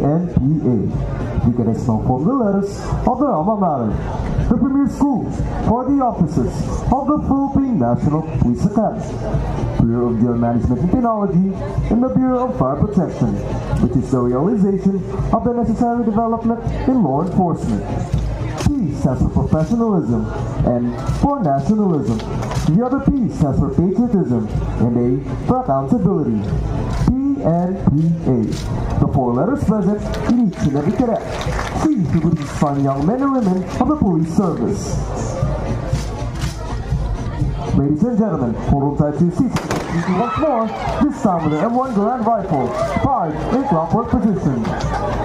PNPA. You can expel from the letters of the alma mater, the premier school for the officers of the Philippine National Police Academy, Bureau of Jail Management and Technology, and the Bureau of Fire Protection, which is the realization of the necessary development in law enforcement. P stands for professionalism, and for nationalism. The other P stands for patriotism, and A for accountability. PNPA. The four letters present in each and every cadet. C to produce fine young men and women of the police service. Ladies and gentlemen, hold on tight to your seats. Once more, this time with the M1 Grand Rifle, fired in clockwork position.